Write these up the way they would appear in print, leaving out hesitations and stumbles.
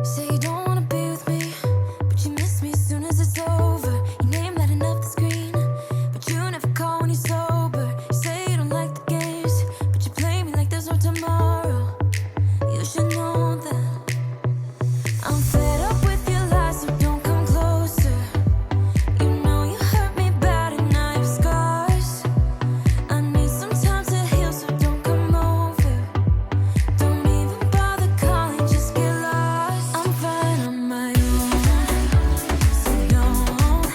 Say you don't wanna be with me, but you miss me as soon as it's over. Your name lighting up the screen, but you never call when you're sober. You say you don't like the games, but you play me like there's no tomorrow. You should know that I'm fed up with your lies, so don't come closer. You know you hurt me bad and I have scars. I need some time to heal, so don't come over. Don't even bother calling, just get lost. I'm fine on my own, so don't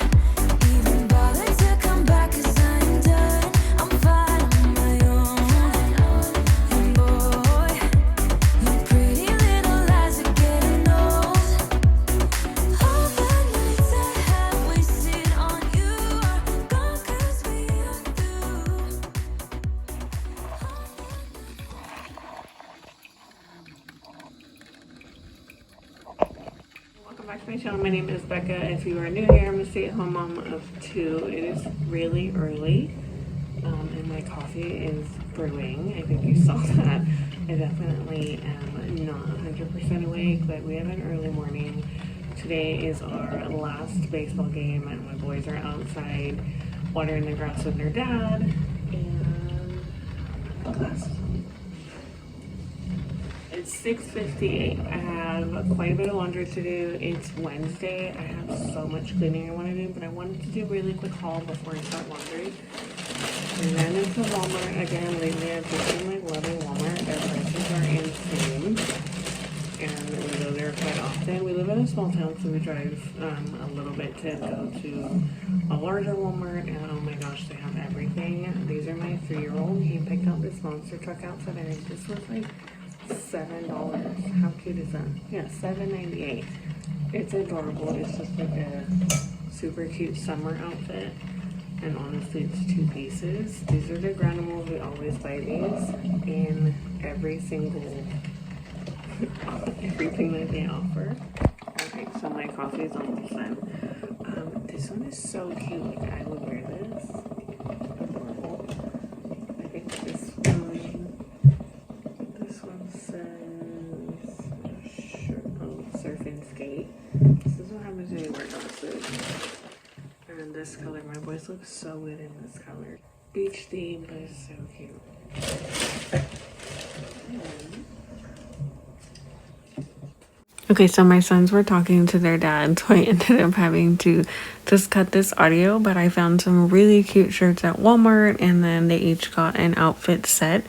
even bother to come back, 'cause I am done. I'm fine on my own, and boy, your pretty little lies are getting old. All the nights I have wasted on you are gone, 'cause we are through. Welcome back to my channel. My name is Becca. If you are new here, I'm a stay-at-home mom of 2. It is really early, and my coffee is brewing. I think you saw that. I definitely am not 100% awake, but we have an early morning. Today is our last baseball game, and my boys are outside watering the grass with their dad. And it's 6:58. I have quite a bit of laundry to do. It's Wednesday. I have so much cleaning I want to do, but I wanted to do a really quick haul before I start laundry. I ran into Walmart again lately. I've just been like loving Walmart. Their prices are insane, and we go there quite often. We live in a small town, so we drive a little bit to go to a larger Walmart, and oh my gosh, they have everything. These are my 3-year-old. He picked out this monster truck out today. This was like $7. How cute is that? Yeah, $7.98. It's adorable. It's just like a super cute summer outfit, and honestly it's 2 pieces. These are the Granimals. We always buy these in every single everything that they offer. Okay, so my coffee is almost done. This one is so cute. Like, I would wear this. Adorable. I think this one says surf and skate. This is what happens when you wear glasses. And this color, my boys look so good in this color. Beach theme, but it's so cute. Okay, so my sons were talking to their dad, so I ended up having to just cut this audio, but I found some really cute shirts at Walmart, and then they each got an outfit set.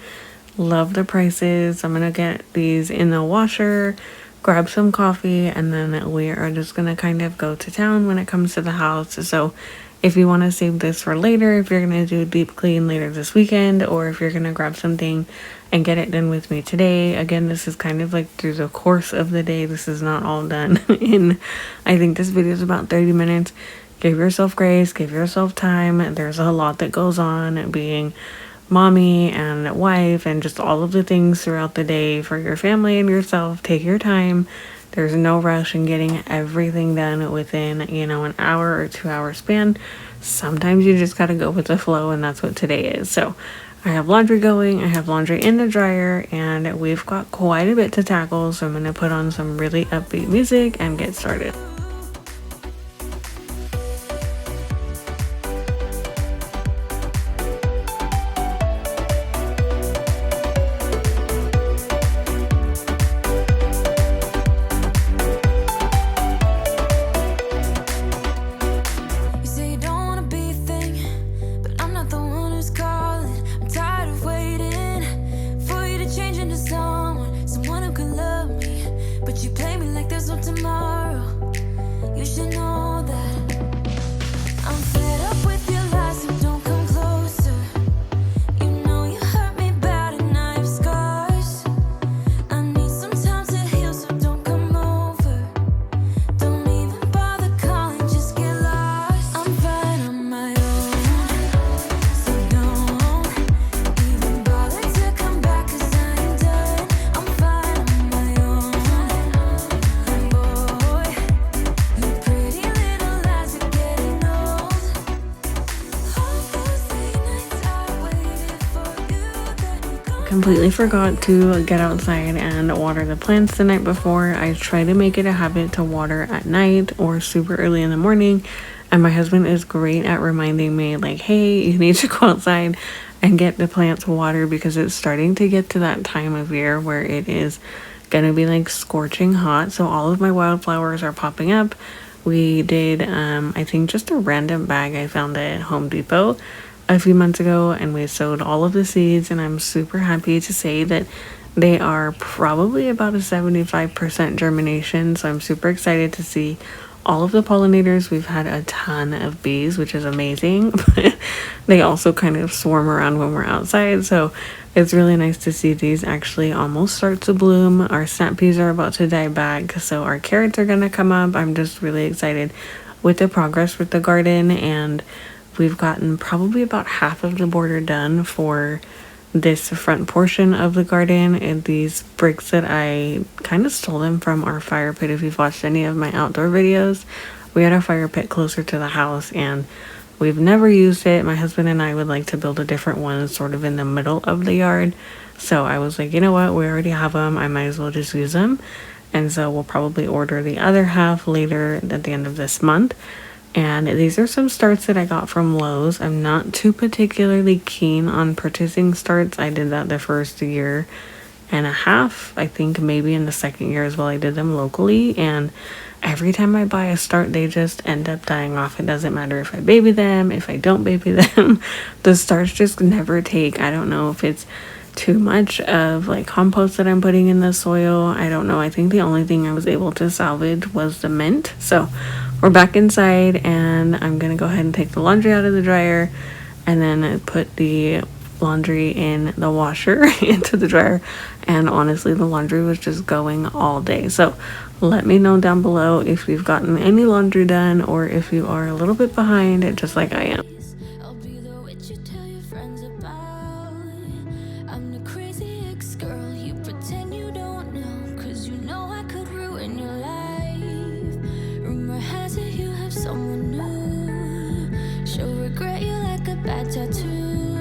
Love the prices. I'm gonna get these in the washer, grab some coffee, and then we are just gonna kind of go to town when it comes to the house. So if you want to save this for later, if you're gonna do a deep clean later this weekend, or if you're gonna grab something and get it done with me today. Again, this is kind of like through the course of the day. This is not all done in, I think this video is about 30 minutes. Give yourself grace, give yourself time. There's a lot that goes on being mommy and wife, and just all of the things throughout the day for your family and yourself. Take your time. There's no rush in getting everything done within, an hour or 2-hour span. Sometimes you just gotta go with the flow, and that's what today is. So I have laundry going, I have laundry in the dryer, and we've got quite a bit to tackle. So I'm gonna put on some really upbeat music and get started. You say you don't wanna be a thing, but I'm not the one who's calling. I'm tired of waiting for you to change into someone who can love me, but you play me like there's no tomorrow. You should know that I'm fed up with your lies, so don't come closer. You know you hurt me bad and I have scars. I need some time to heal, so don't come over. Don't even bother calling, just get lost. I'm fine on my own, so don't even bother to come back, 'cause I am done. I'm fine on my own, and boy, completely forgot to get outside and water the plants the night before. I try to make it a habit to water at night or super early in the morning. And my husband is great at reminding me, like, hey, you need to go outside and get the plants watered, because it's starting to get to that time of year where it is gonna be like scorching hot. So all of my wildflowers are popping up. We did, I think, just a random bag I found at Home Depot a few months ago, and we sowed all of the seeds, and I'm super happy to say that they are probably about a 75% germination. So I'm super excited to see all of the pollinators. We've had a ton of bees, which is amazing, but they also kind of swarm around when we're outside. So it's really nice to see these actually almost start to bloom. Our snap peas are about to die back, so our carrots are gonna come up. I'm just really excited with the progress with the garden, and we've gotten probably about half of the border done for this front portion of the garden. And these bricks that I kind of stole them from our fire pit. If you've watched any of my outdoor videos, we had a fire pit closer to the house and we've never used it. My husband and I would like to build a different one sort of in the middle of the yard. So I was like, you know what, we already have them, I might as well just use them. And so we'll probably order the other half later at the end of this month. And these are some starts that I got from Lowe's. I'm not too particularly keen on purchasing starts. I did that the first year and a half. I think maybe in the second year as well, I did them locally. And every time I buy a start, they just end up dying off. It doesn't matter if I baby them, if I don't baby them. The starts just never take. I don't know if it's too much of like compost that I'm putting in the soil. I don't know. I think the only thing I was able to salvage was the mint. So we're back inside, and I'm gonna go ahead and take the laundry out of the dryer and then put the laundry in the washer into the dryer. And honestly, the laundry was just going all day. So let me know down below if you've gotten any laundry done or if you are a little bit behind, just like I am. I'll be the witch you tell your friends about. I'm the crazy ex-girl you pretend you don't know, 'cause you know I could ruin your life. Rumor has it you have someone new. She'll regret you like a bad tattoo,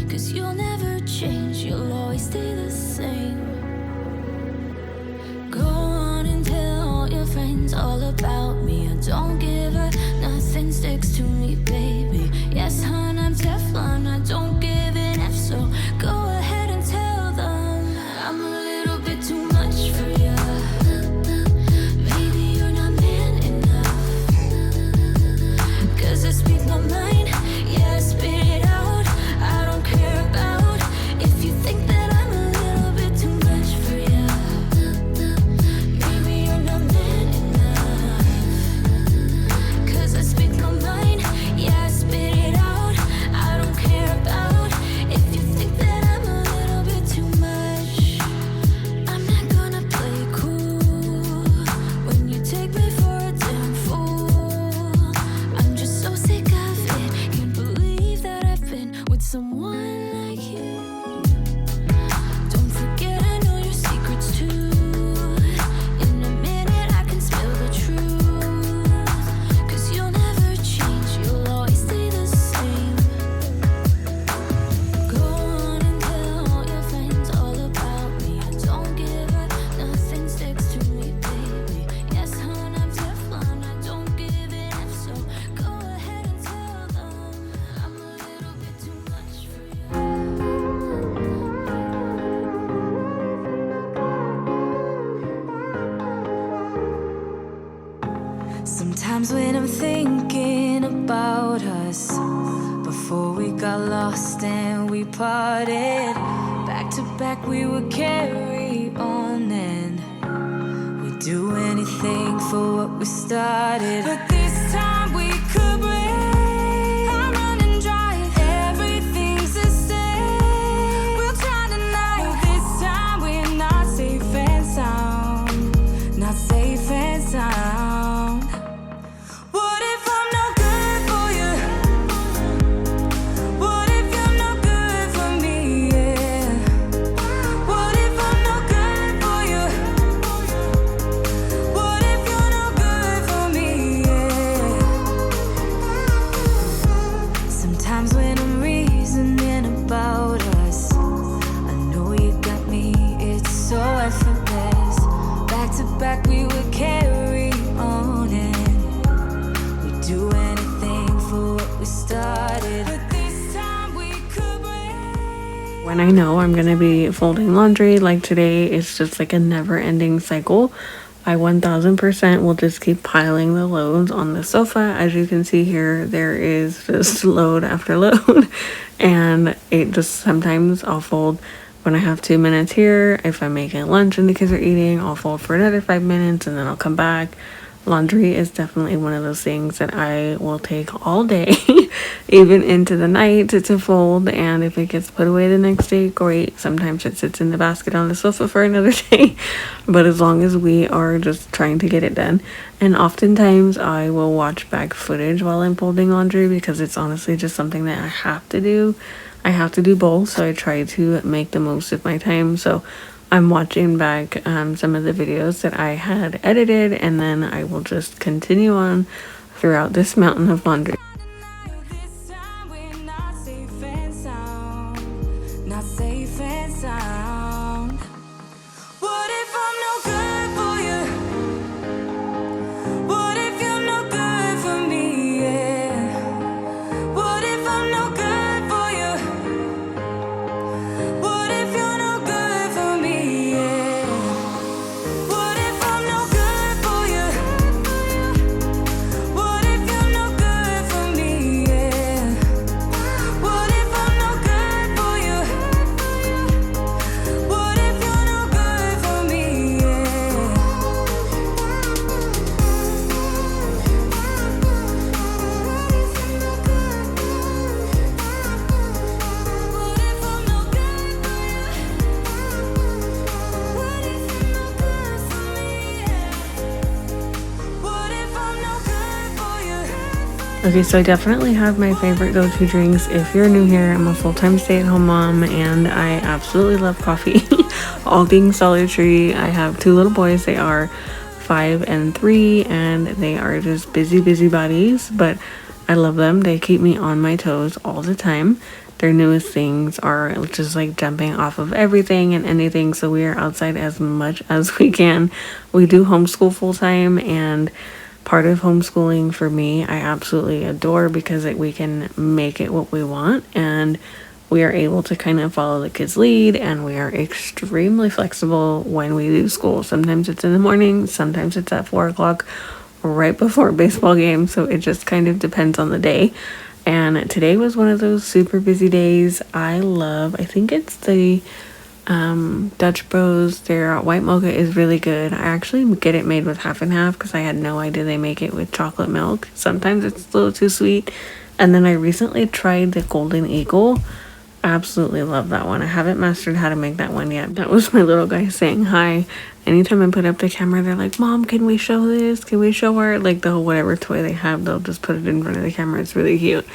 'cause you'll never change, you'll always stay the same. Go on and tell all your friends all about me. I don't give a nothing sticks to me, baby. Yes, hon, I'm Teflon, I don't give an F, so go ahead and tell them I'm a little bit too much for ya. Maybe you're not man enough, 'cause I speak my mind, yeah, I spit it out. I don't care about if you think that I'm a little bit too much for ya. Maybe you're not man enough, 'cause I speak my mind, yeah, I spit it out. I don't care about if you think that I'm a little bit too much. I'm not gonna play cool when you take me for a damn fool. I'm just so sick of it, can't believe that I've been with someone like you. Don't forget I know your secrets too. In a minute I can spill the truth, 'cause you'll never change, you'll always stay the same. Go on and tell all your friends all about me. I don't give a nothing sticks to me, baby. Yes, hon, I'm Teflon, I don't give an F, so go ahead and tell them I'm a little bit too much for you. Sometimes when I'm thinking about us, before we got lost and we parted, back to back we would carry on and we'd do anything for what we started. But this time we could break. I'm running dry, everything's the same. We'll try tonight. This time we're not safe and sound, not safe and sound. What if I'm no good for you? What if you're no good for me? Yeah. What if I'm no good for you? What if you're no good for me? Yeah. when I know I'm gonna be folding laundry. Like today, it's just like a never-ending cycle. I 1000% will just keep piling the loads on the sofa. As you can see here, there is just load after load, and it just sometimes I'll fold when I have 2 minutes here. If I'm making lunch and the kids are eating, I'll fold for another 5 minutes and then I'll come back. Laundry is definitely one of those things that I will take all day, even into the night to fold. And if it gets put away the next day, great. Sometimes it sits in the basket on the sofa for another day. But as long as we are just trying to get it done. And oftentimes I will watch back footage while I'm folding laundry because it's honestly just something that I have to do. I have to do both, so I try to make the most of my time. So I'm watching back some of the videos that I had edited, and then I will just continue on throughout this mountain of laundry. This time we're not safe and sound. Not safe and sound. What if I'm no good for you? What if you're no good for me? Yeah. What if I'm no good for you? What if you're no good for me? Yeah. What if I'm no good for you? What if you're no good for me? Yeah. What if I'm no good for you? What if you're no good for me? Yeah. What if I'm no good for you? What if you're no good for me? Yeah. What if I'm no good for you? Okay, so I definitely have my favorite go-to drinks. If you're new here, I'm a full-time stay-at-home mom and I absolutely love coffee. All things Solid Tree. I have 2 little boys. They are 5 and 3, and they are just busy bodies, but I love them. They keep me on my toes all the time. Their newest things are just like jumping off of everything and anything, so we are outside as much as we can. We do homeschool full-time, and part of homeschooling for me I absolutely adore because we can make it what we want, and we are able to kind of follow the kids' lead, and we are extremely flexible when we do school. Sometimes it's in the morning, sometimes it's at 4 o'clock right before a baseball game, so it just kind of depends on the day. And today was one of those super busy days. I think it's the Dutch Bros. Their white mocha is really good. I actually get it made with half and half because I had no idea they make it with chocolate milk. Sometimes it's a little too sweet. And then I recently tried the Golden Eagle. Absolutely love that one. I haven't mastered how to make that one yet. That was my little guy saying hi. Anytime I put up the camera, they're like, Mom, can we show this? Can we show her? Like the whole whatever toy they have, they'll just put it in front of the camera. It's really cute.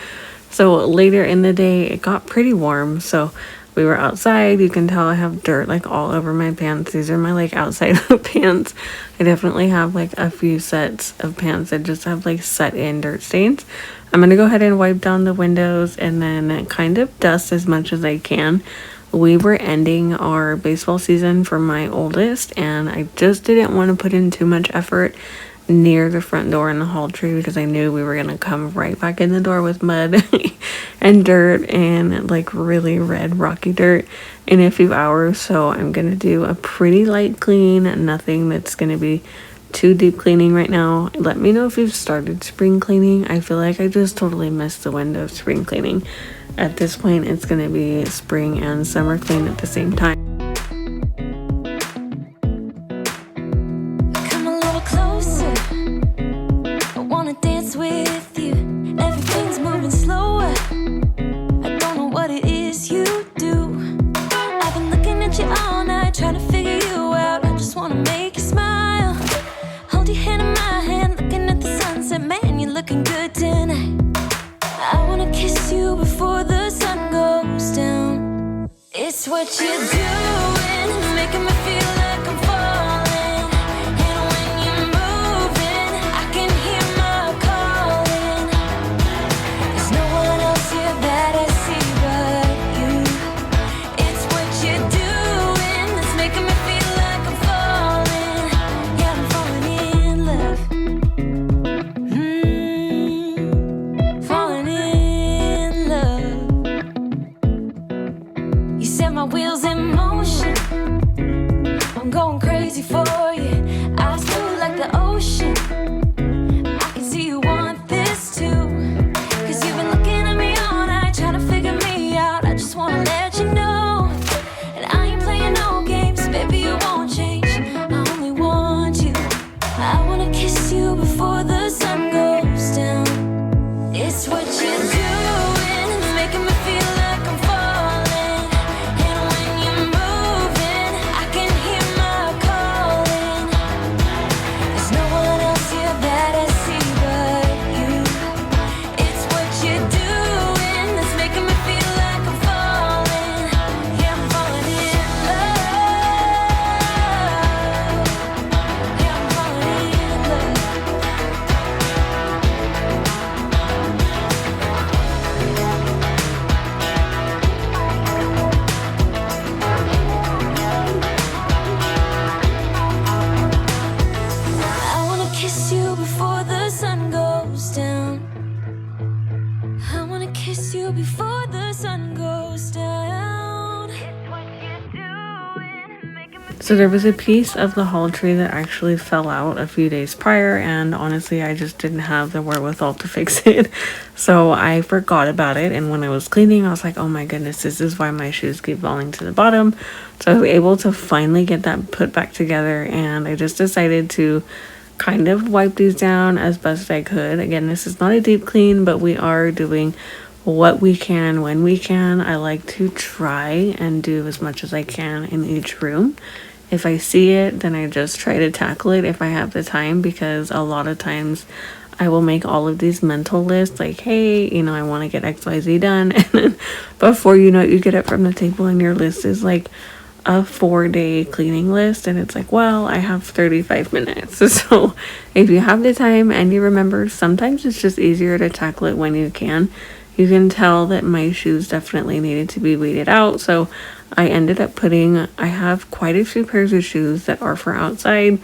So later in the day, it got pretty warm. So we were outside. You can tell I have dirt like all over my pants. These are my like outside pants. I definitely have like a few sets of pants that just have like set in dirt stains. I'm gonna go ahead and wipe down the windows and then kind of dust as much as I can. We were ending our baseball season for my oldest, and I just didn't want to put in too much effort near the front door in the hall tree because I knew we were gonna come right back in the door with mud and dirt and like really red rocky dirt in a few hours. So I'm gonna do a pretty light clean, nothing that's gonna be too deep cleaning right now. Let me know if you've started spring cleaning. I feel like I just totally missed the window of spring cleaning. At this point, it's gonna be spring and summer clean at the same time. Come a little closer. I wanna dance with you. Everything's moving slower. I don't know what it is you do. I've been looking at you all night, trying to figure you out. I just wanna make you smile. Hold your hand in my hand, looking at the sunset. Man, you're looking good tonight. I wanna kiss you before the sun goes down. It's what you're doing, making me feel like I'm falling. And when you're moving, I can hear my calling. There's no one else here that I see but you. It's what you're doing that's making me feel like I'm falling. Yeah, I'm falling in love. Falling in love. You set So there was a piece of the hall tree that actually fell out a few days prior, and honestly, I just didn't have the wherewithal to fix it. So I forgot about it, and when I was cleaning, I was like, oh my goodness, this is why my shoes keep falling to the bottom. So I was able to finally get that put back together, and I just decided to kind of wipe these down as best I could. Again, this is not a deep clean, but we are doing what we can when we can. I like to try and do as much as I can in each room. If I see it, then I just try to tackle it if I have the time, because a lot of times I will make all of these mental lists like, hey, I want to get XYZ done. And then before you know it, you get up from the table and your list is like a 4-day cleaning list. And it's like, well, I have 35 minutes. So if you have the time and you remember, sometimes it's just easier to tackle it when you can. You can tell that my shoes definitely needed to be weeded out. So I ended up I have quite a few pairs of shoes that are for outside.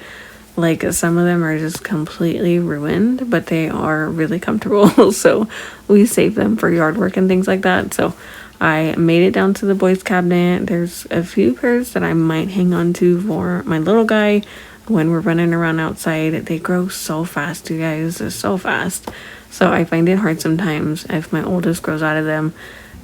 Like some of them are just completely ruined, but they are really comfortable. So we save them for yard work and things like that. So I made it down to the boys' cabinet. There's a few pairs that I might hang on to for my little guy when we're running around outside. They grow so fast, you guys, so fast. So I find it hard sometimes if my oldest grows out of them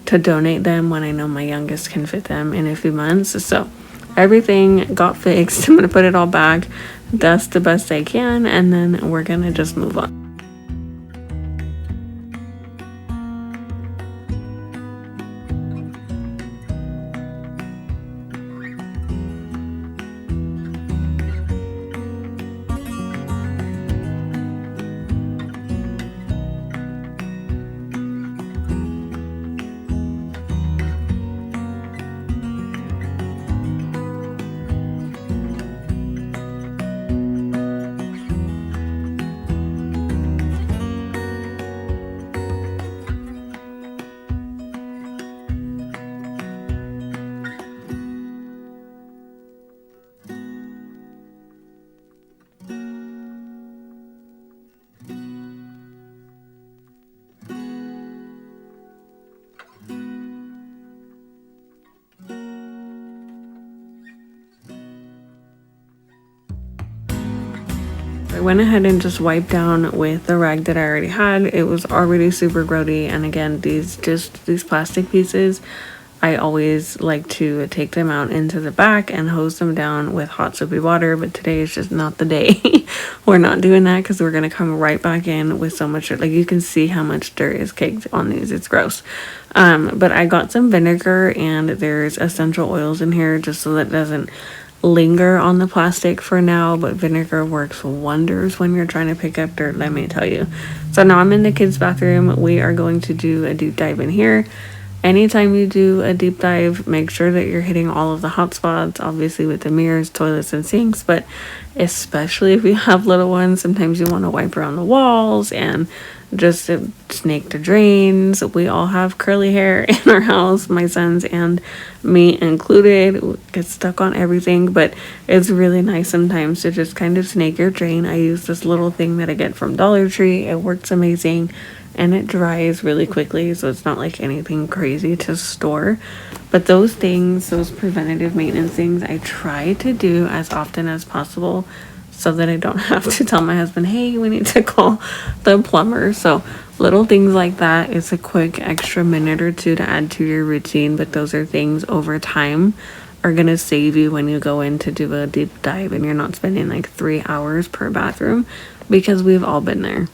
to donate them when I know my youngest can fit them in a few months. So everything got fixed. I'm gonna put it all back, dust the best I can, and then we're gonna just move on. I went ahead and just wiped down with the rag that I already had. It was already super grody, and again, these plastic pieces, I always like to take them out into the back and hose them down with hot soapy water, but today is just not the day. We're not doing that because we're going to come right back in with so much dirt. Like, you can see how much dirt is caked on these. It's gross. But I got some vinegar, and there's essential oils in here just so that it doesn't linger on the plastic for now, but vinegar works wonders when you're trying to pick up dirt, let me tell you. So now I'm in the kids' bathroom. We are going to do a deep dive in here. Anytime you do a deep dive, make sure that you're hitting all of the hot spots, obviously with the mirrors, toilets, and sinks, but especially if you have little ones, sometimes you want to wipe around the walls and just to snake the drains. We all have curly hair in our house, my sons and me included. Get stuck on everything, but it's really nice sometimes to just kind of snake your drain. I use this little thing that I get from Dollar Tree. It works amazing, and it dries really quickly, so it's not like anything crazy to store. But those things, those preventative maintenance things, I try to do as often as possible so that I don't have to tell my husband, hey, we need to call the plumber. So little things like that, it's a quick extra minute or two to add to your routine, but those are things over time are going to save you when you go in to do a deep dive and you're not spending like 3 hours per bathroom, because we've all been there.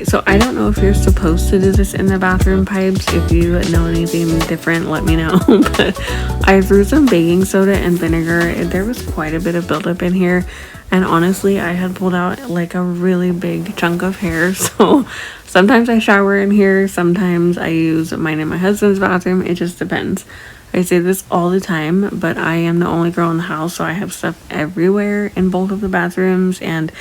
so I don't know if you're supposed to do this in the bathroom pipes. If you know anything different, let me know. But I threw some baking soda and vinegar. There was quite a bit of buildup in here. And honestly, I had pulled out like a really big chunk of hair. So sometimes I shower in here. Sometimes I use mine in my husband's bathroom. It just depends. I say this all the time, but I am the only girl in the house, so I have stuff everywhere in both of the bathrooms, and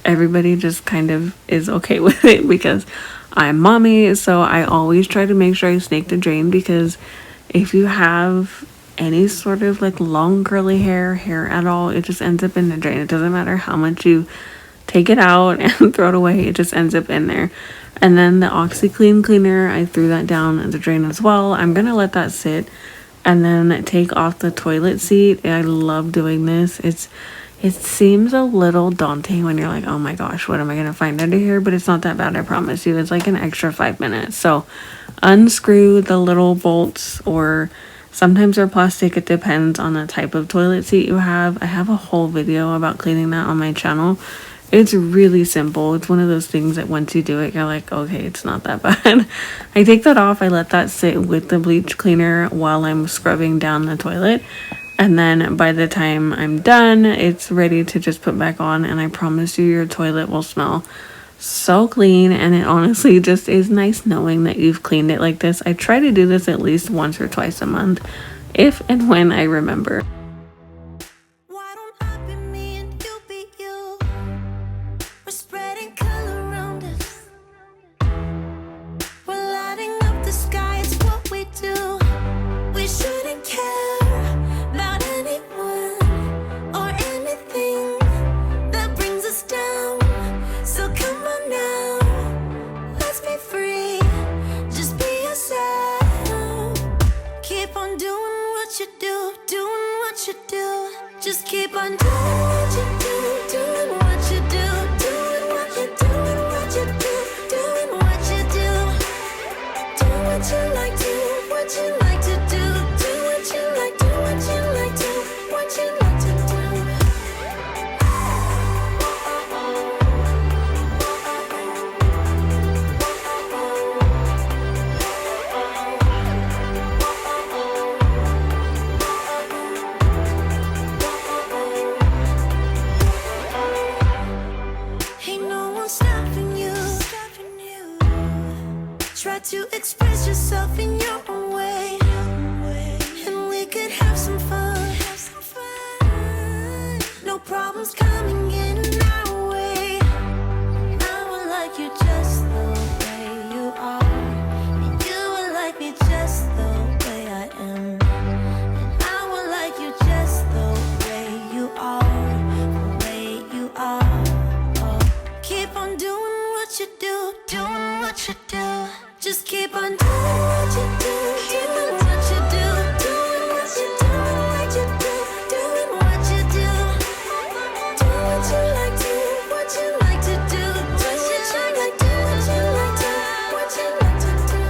everybody just kind of is okay with it because I'm mommy. So I always try to make sure I snake the drain, because if you have any sort of like long curly hair at all, it just ends up in the drain. It doesn't matter how much you take it out and throw it away, it just ends up in there. And then the OxyClean cleaner, I threw that down the drain as well. I'm gonna let that sit and then take off the toilet seat. I love doing this. It seems a little daunting when you're like, oh my gosh, what am I gonna find under here? But it's not that bad, I promise you. It's like an extra 5 minutes. So unscrew the little bolts, or sometimes they're plastic. It depends on the type of toilet seat you have. I have a whole video about cleaning that on my channel. It's really simple. It's one of those things that once you do it, you're like, okay, it's not that bad. I take that off. I let that sit with the bleach cleaner while I'm scrubbing down the toilet. And then by the time I'm done, it's ready to just put back on. And I promise you, your toilet will smell so clean. And it honestly just is nice knowing that you've cleaned it like this. I try to do this at least once or twice a month, if and when I remember. Why don't I be me and you be you? We're spreading color around us. We're lighting up the sky, it's what we do. We shouldn't care about anyone or anything that brings us down. So come on now, let's be free. Just be yourself. Keep on doing what you do, doing what you do. Just keep on doing what you do, doing what you do, doing what you do, what you do, doing what you do. Do what you like, do what you like to do, do what you like, do what you like, do what you like to do. Ain't no one stopping you. Try to express yourself in your own way, and we could have some fun. No problems coming in our way. I would like you just the way you are, and you would like me just the way I am. And I would like you just the way you are, the way you are. Oh, keep on doing what you do, doing what you do. Just keep on doing what you do, doing what you do, doing what you do, what you do, doing what you do. Do what you like, do what you like to do, do what you like, do what you like to, what you like to do.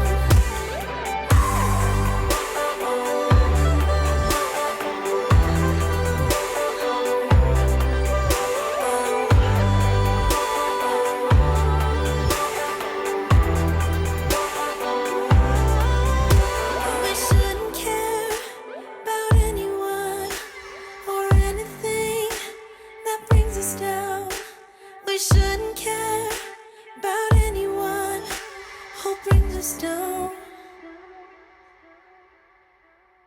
We shouldn't care about anyone or anything that brings us down. We shouldn't care about anyone who brings us down.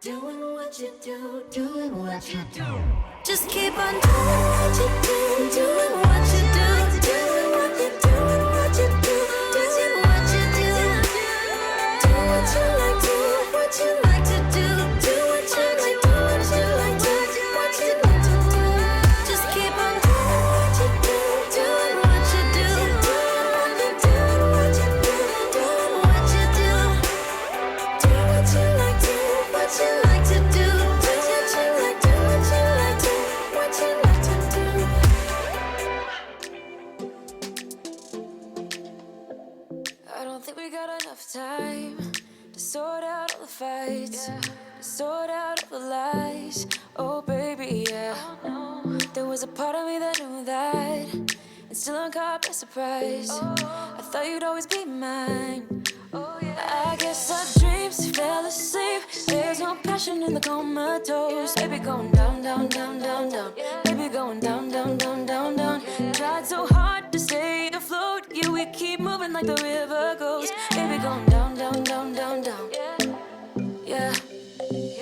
Doing what you do, doing what you do. Just keep on doing what you do, doing what you do, doing what you do, what you do, doing what you do. Do what you like, do what you like to do, do what you like, do what you like, do what you like to do. Just keep on doing what you do, doing what you do, doing what you do, what you do, doing what you do. Do what you like, do what you like to do, do what you like, do what you like, do what you like to do. I don't think we got enough time to sort out all the fights, to sort out all the lies. Oh baby, yeah. There was a part of me that knew that and still I'm caught by surprise. I thought you'd always be mine. I guess our dreams fell asleep. There's no passion in the comatose. Baby going down, down, down, down, down. Baby going down, down, down, down, down. Tried so hard to stay afloat. Yeah, we keep moving like the river goes. Baby going down, down, down, down, down. Yeah.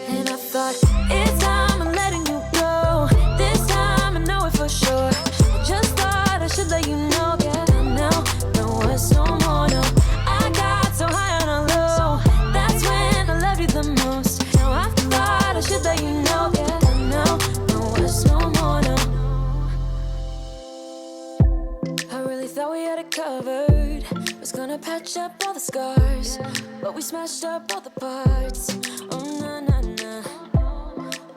And I thought, it's time I'm letting you go. This time I know it for sure. I just thought I should let you know. Yeah, now, no words, no more, no. I got so high on a low. That's when I loved you the most. Now I thought I should let you know. Yeah, now, no words, no more, no. I really thought we had it covered. Was gonna patch up all the scars, but we smashed up all the parts. Oh, na na na.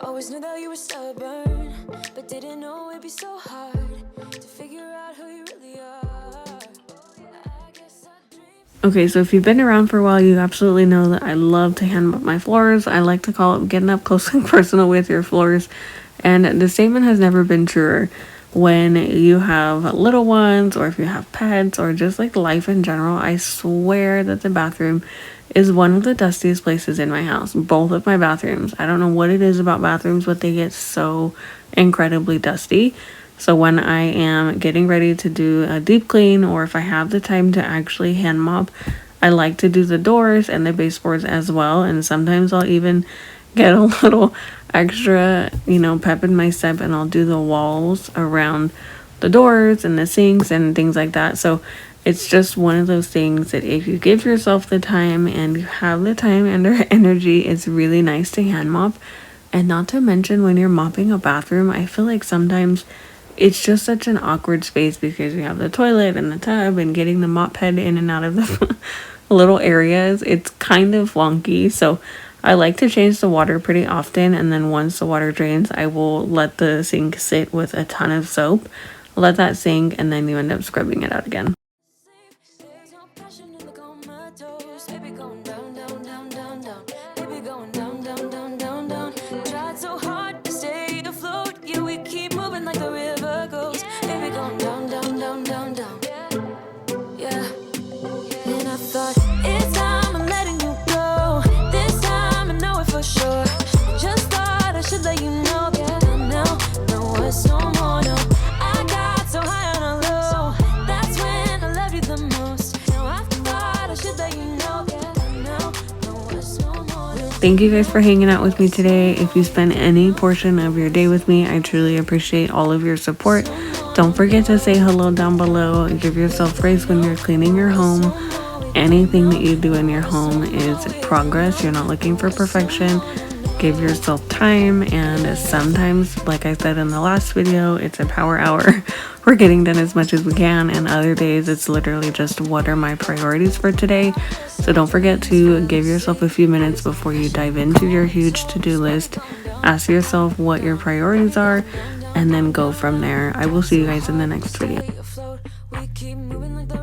Always knew that you were stubborn, but didn't know it'd be so hard to figure out who you really are. I guess I dreamed. Okay, so if you've been around for a while, you absolutely know that I love to hand mop my floors. I like to call it getting up close and personal with your floors. And the statement has never been truer. When you have little ones, or if you have pets, or just like life in general, I swear that the bathroom is one of the dustiest places in my house. Both of my bathrooms. I don't know what it is about bathrooms, but they get so incredibly dusty. So when I am getting ready to do a deep clean, or if I have the time to actually hand mop, I like to do the doors and the baseboards as well. And sometimes I'll even get a little extra, pep in my step, and I'll do the walls around the doors and the sinks and things like that. So it's just one of those things that if you give yourself the time and you have the time and the energy, it's really nice to hand mop. And not to mention, when you're mopping a bathroom, I feel like sometimes it's just such an awkward space because you have the toilet and the tub, and getting the mop head in and out of the little areas, it's kind of wonky. So I like to change the water pretty often, and then once the water drains, I will let the sink sit with a ton of soap, let that sink, and then you end up scrubbing it out again. There's no passion in the comatose. Baby going down, down, down, down, down. Baby going down, down, down, down, down. Tried so hard to stay afloat. Yeah, we keep moving like the river goes. Baby going down, down, down, down, down. Yeah. And I thought, it's time I'm letting you go. This time I know it for sure. I just thought I should let you know. Yeah, now, no words, no more, no. I got so high on a low. That's when I loved you the most. Now I thought I should let you know. Yeah, now, no words, no more, no. Thank you guys for hanging out with me today. If you spend any portion of your day with me, I truly appreciate all of your support. Don't forget to say hello down below. Give yourself grace when you're cleaning your home. Anything that you do in your home is progress. You're not looking for perfection. Give yourself time, and sometimes, like I said in the last video, it's a power hour. We're getting done as much as we can, and other days it's literally just what are my priorities for today. So don't forget to give yourself a few minutes before you dive into your huge to-do list. Ask yourself what your priorities are, and then go from there. I will see you guys in the next video. Afloat, we keep moving like the